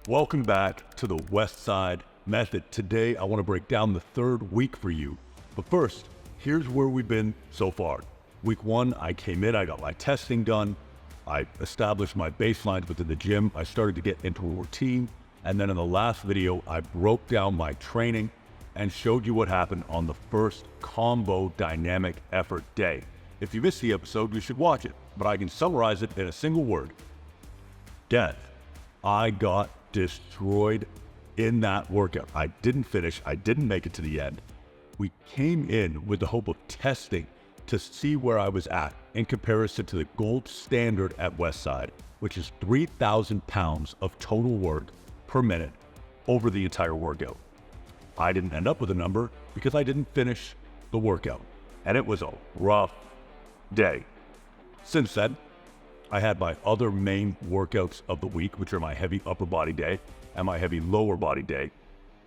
Welcome back to the Westside Method. Today, I want to break down the third week for you. But first, here's where we've been so far. Week 1, I came in, I got my testing done. I established my baselines within the gym. I started to get into a routine. And then in the last video, I broke down my training and showed you what happened on the first combo dynamic effort day. If you missed the episode, you should watch it, but I can summarize it in a single word: death. I got destroyed in that workout. I didn't finish. I didn't make it to the end. We came in with the hope of testing to see where I was at in comparison to the gold standard at Westside, which is 3,000 pounds of total work per minute over the entire workout. I didn't end up with a number because I didn't finish the workout, and it was a rough day. Since then, I had my other main workouts of the week, which are my heavy upper body day and my heavy lower body day,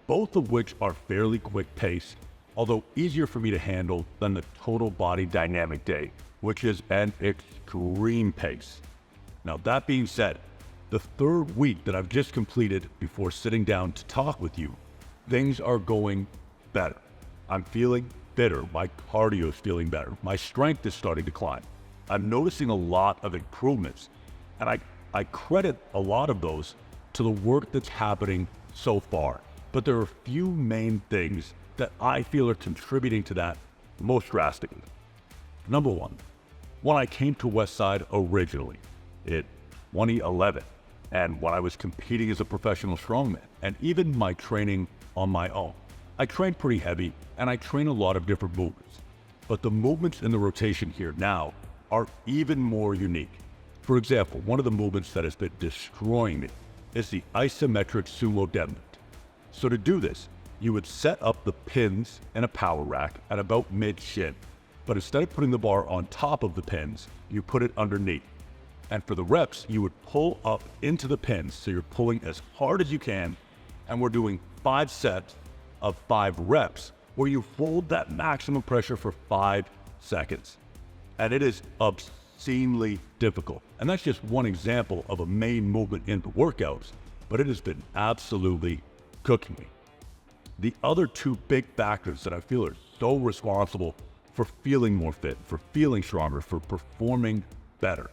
both of which are fairly quick paced, although easier for me to handle than the total body dynamic day, which is an extreme pace. Now, that being said, the third week that I've just completed before sitting down to talk with you, things are going better. I'm feeling fitter. My cardio is feeling better. My strength is starting to climb. I'm noticing a lot of improvements, and I credit a lot of those to the work that's happening so far. But there are a few main things that I feel are contributing to that most drastically. Number one, when I came to Westside originally in 2011, and when I was competing as a professional strongman, and even my training on my own, I trained pretty heavy, and I train a lot of different movements. But the movements in the rotation here now are even more unique. For example, one of the movements that has been destroying me is the isometric sumo deadlift. So to do this, you would set up the pins in a power rack at about mid-shin, but instead of putting the bar on top of the pins, you put it underneath. And for the reps, you would pull up into the pins, so you're pulling as hard as you can, and we're doing 5 sets of 5 reps, where you hold that maximum pressure for 5 seconds. And it is obscenely difficult. And that's just one example of a main movement in the workouts, but it has been absolutely cooking me. The other 2 big factors that I feel are so responsible for feeling more fit, for feeling stronger, for performing better,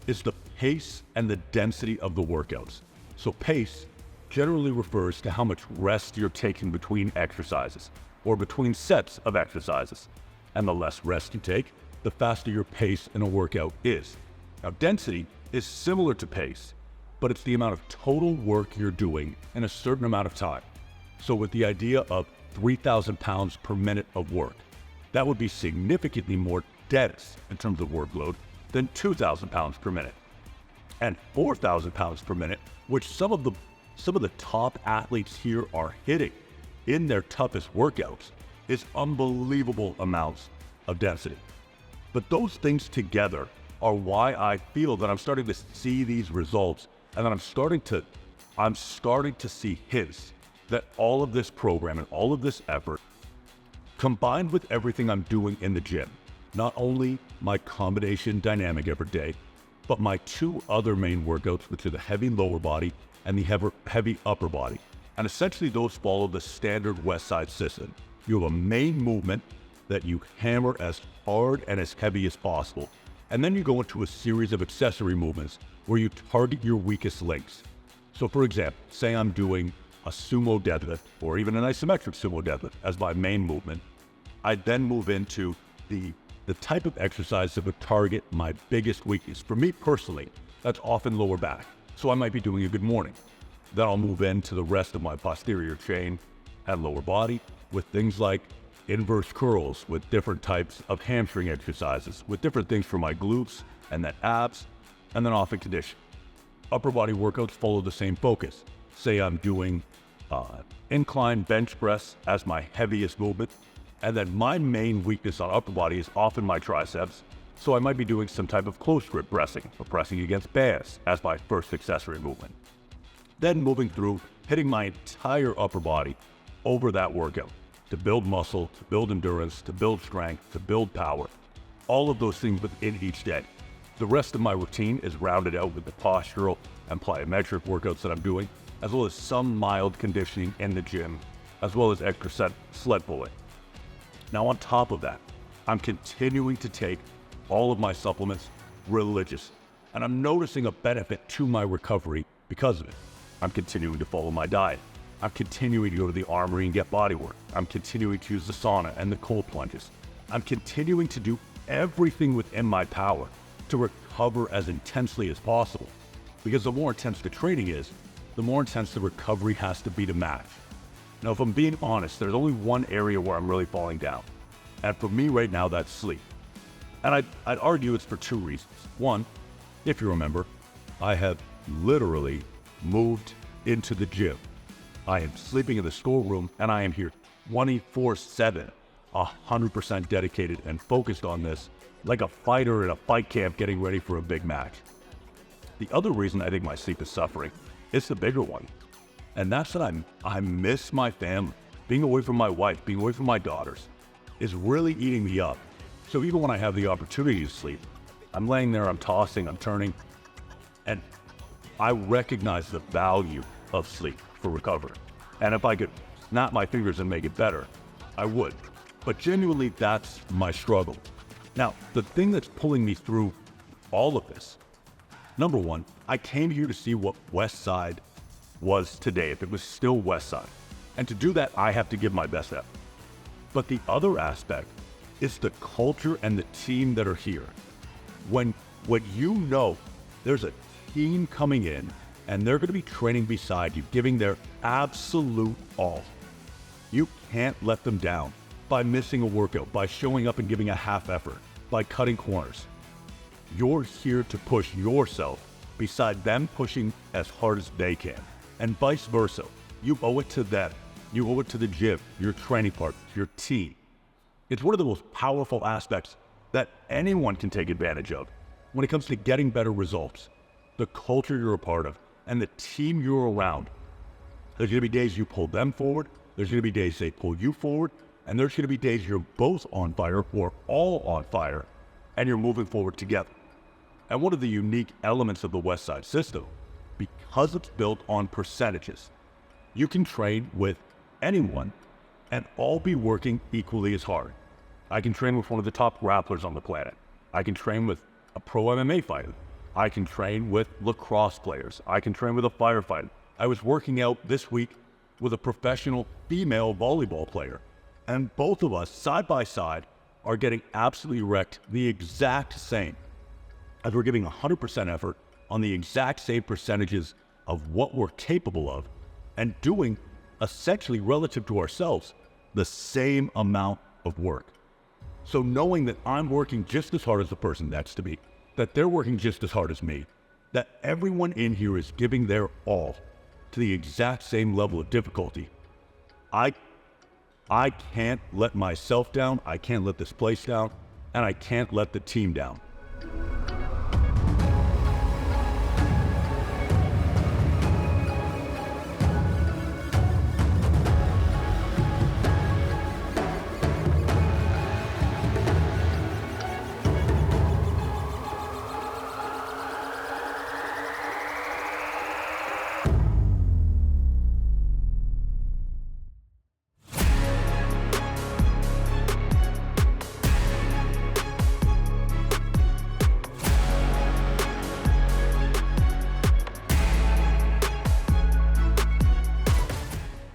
is the pace and the density of the workouts. So pace generally refers to how much rest you're taking between exercises or between sets of exercises. And the less rest you take, the faster your pace in a workout is. Now, density is similar to pace, but it's the amount of total work you're doing in a certain amount of time. So with the idea of 3,000 pounds per minute of work, that would be significantly more dense in terms of workload than 2,000 pounds per minute. And 4,000 pounds per minute, which some of the top athletes here are hitting in their toughest workouts, is unbelievable amounts of density. But those things together are why I feel that I'm starting to see these results, and that I'm starting to see hints that all of this program and all of this effort, combined with everything I'm doing in the gym, not only my combination dynamic effort day, but my 2 other main workouts, which are the heavy lower body and the heavy upper body. And essentially those follow the standard Westside system. You have a main movement that you hammer as hard and as heavy as possible. And then you go into a series of accessory movements where you target your weakest links. So for example, say I'm doing a sumo deadlift or even an isometric sumo deadlift as my main movement. I then move into the type of exercise that would target my biggest weakness. For me personally, that's often lower back. So I might be doing a good morning. Then I'll move into the rest of my posterior chain and lower body with things like inverse curls, with different types of hamstring exercises, with different things for my glutes and then abs, and then off in condition. Upper body workouts follow the same focus. Say I'm doing incline bench press as my heaviest movement, and then my main weakness on upper body is often my triceps, so I might be doing some type of close grip pressing or pressing against bands as my first accessory movement. Then moving through, hitting my entire upper body over that workout to build muscle, to build endurance, to build strength, to build power, all of those things within each day. The rest of my routine is rounded out with the postural and plyometric workouts that I'm doing, as well as some mild conditioning in the gym, as well as extra sled pulling. Now on top of that, I'm continuing to take all of my supplements religiously, and I'm noticing a benefit to my recovery because of it. I'm continuing to follow my diet. I'm continuing to go to the armory and get body work. I'm continuing to use the sauna and the cold plunges. I'm continuing to do everything within my power to recover as intensely as possible. Because the more intense the training is, the more intense the recovery has to be to match. Now, if I'm being honest, there's only one area where I'm really falling down. And for me right now, that's sleep. And I'd argue it's for two reasons. One, if you remember, I have literally moved into the gym. I am sleeping in the storeroom, and I am here 24/7, 100% dedicated and focused on this, like a fighter in a fight camp getting ready for a big match. The other reason I think my sleep is suffering is the bigger one, and that's that I miss my family. Being away from my wife, being away from my daughters is really eating me up. So even when I have the opportunity to sleep, I'm laying there, I'm tossing, I'm turning, and I recognize the value of sleep for recovery. And if I could snap my fingers and make it better, I would. But genuinely, that's my struggle. Now, the thing that's pulling me through all of this, number one, I came here to see what Westside was today, if it was still Westside. And to do that, I have to give my best effort. But the other aspect is the culture and the team that are here. When you know there's a team coming in and they're going to be training beside you, giving their absolute all, you can't let them down by missing a workout, by showing up and giving a half effort, by cutting corners. You're here to push yourself beside them pushing as hard as they can, and vice versa. You owe it to them. You owe it to the gym, your training partners, your team. It's one of the most powerful aspects that anyone can take advantage of when it comes to getting better results. The culture you're a part of and the team you're around. There's going to be days you pull them forward, there's going to be days they pull you forward, and there's going to be days you're both on fire or all on fire, and you're moving forward together. And one of the unique elements of the Westside system, because it's built on percentages, you can train with anyone and all be working equally as hard. I can train with one of the top grapplers on the planet. I can train with a pro MMA fighter. I can train with lacrosse players. I can train with a firefighter. I was working out this week with a professional female volleyball player. And both of us, side by side, are getting absolutely wrecked the exact same. As we're giving 100% effort on the exact same percentages of what we're capable of and doing, essentially relative to ourselves, the same amount of work. So knowing that I'm working just as hard as the person next to me, that they're working just as hard as me, that everyone in here is giving their all to the exact same level of difficulty, I can't let myself down, I can't let this place down, and I can't let the team down.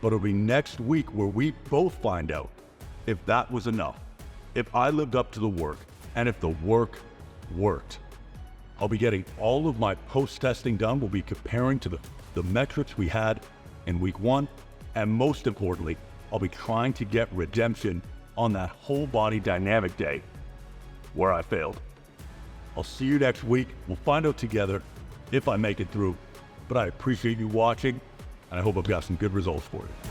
But it'll be next week where we both find out if that was enough, if I lived up to the work, and if the work worked. I'll be getting all of my post-testing done. We'll be comparing to the metrics we had in week 1, and most importantly, I'll be trying to get redemption on that whole body dynamic day where I failed. I'll see you next week. We'll find out together if I make it through, but I appreciate you watching, and I hope I've got some good results for you.